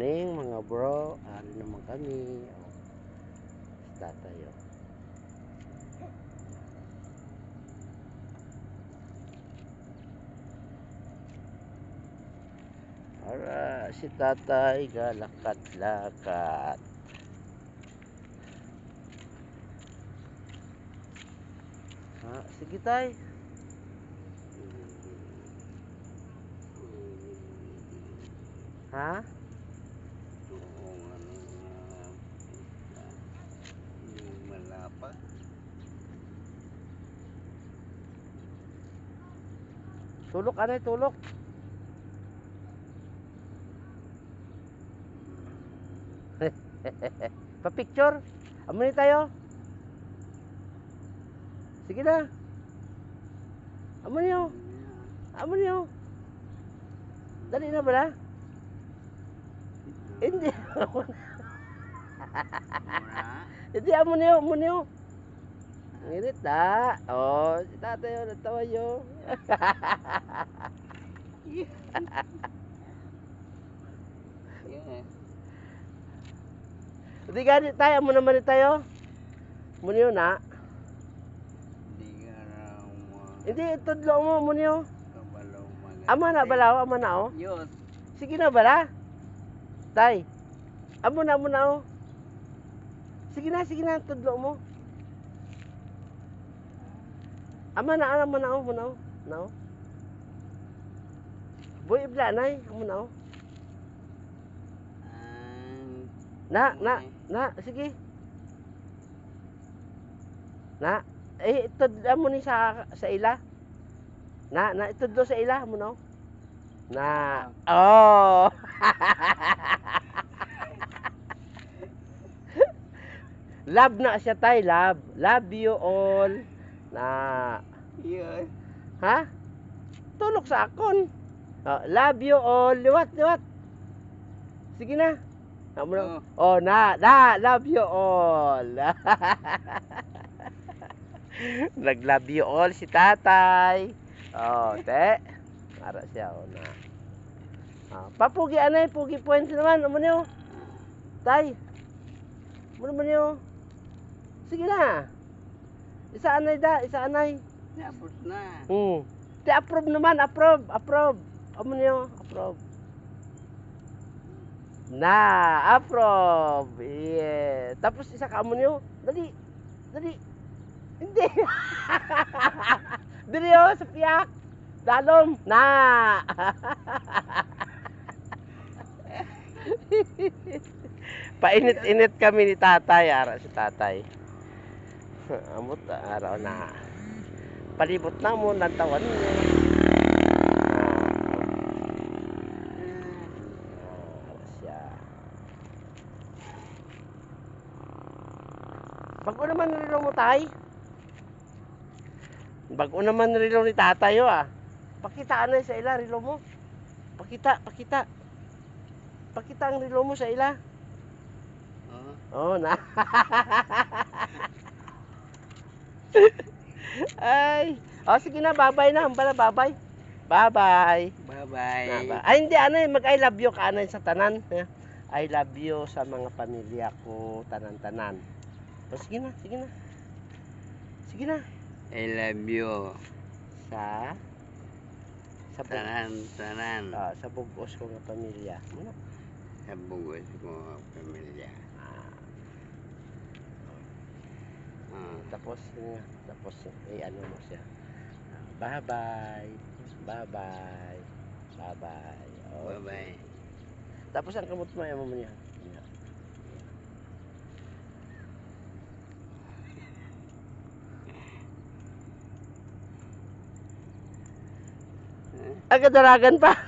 Morning mga bro, ari naman kami. Sa tatay oh. Ara, si tatay galakad-lakad. Ha, sige tay. Ha? Malapad. Tulok anay, tulok. Pa-picture. Amo ni tayo. Sige na. Amo niyo. Amo niyo. Dali na bala. Hindi. Hindi amo niyo, amo niyo. Ngirit na. Oh, si tatay oh, natawa yo. Hindi ganit tayo, amo naman ni tayo. Amo niyo na. Hindi ka raw Hindi, tudlo mo, amo niyo. kabalaw maganda. Ama na balaw, ama na oh. Yun. Sige na bala. Tay. Amo na oh. Sige na, tudlo mo. Ama na oh, muna oh. Na oh. Boy ibla nay, amo na oh. Na, sige. Na, itudlo mo ni sa ila. Na, itudlo sa ila mo no. Na, oh. Love na siya tay, love. Love you all. Na, Yun. ha? Tulok sa akon. Oh, love you all. Liwat. Sige na. Amo na. Oh, na, love you all. Nag-love you all si tatay. Oh, te. Para siya oh na. Papugi anay, pugi points naman. Amo niyo. Tay. Amo naman niyo. Sige na. Isa anay. Tapos na. Te approve naman, approve. Amo niyo, approve. Na, approve. Yeah. Tapos isa ka amo niyo. Dali. Hindi. Dili oh, sa piyak. Dalom. Na. Painit-init kami ni tatay. Ara si tatay. Amot araw na. Palibot na mo ng tawan niya. Siya. Bago naman nilong mo tay. Bago naman nilong ni tatay oh ah. Pakita na sa ila rilo mo. Pakita. Pakita ang rilo mo sa ila. Oh, na. Ay. Oh, sige na, bye-bye na. Hambala, bye-bye. Bye-bye. Bye-bye. Ay, hindi, mag-I love you ka sa tanan. I love you sa mga pamilya ko, tanan-tanan. Oh, sige na. Sige na. I love you. Sa Tanan. sa bugos ko nga pamilya. Ano? Sa bugos ko pamilya. Tapos ano mo siya. Bye-bye. Oh. Bye-bye. Tapos ang kamot mo niya. Agad daragan pa.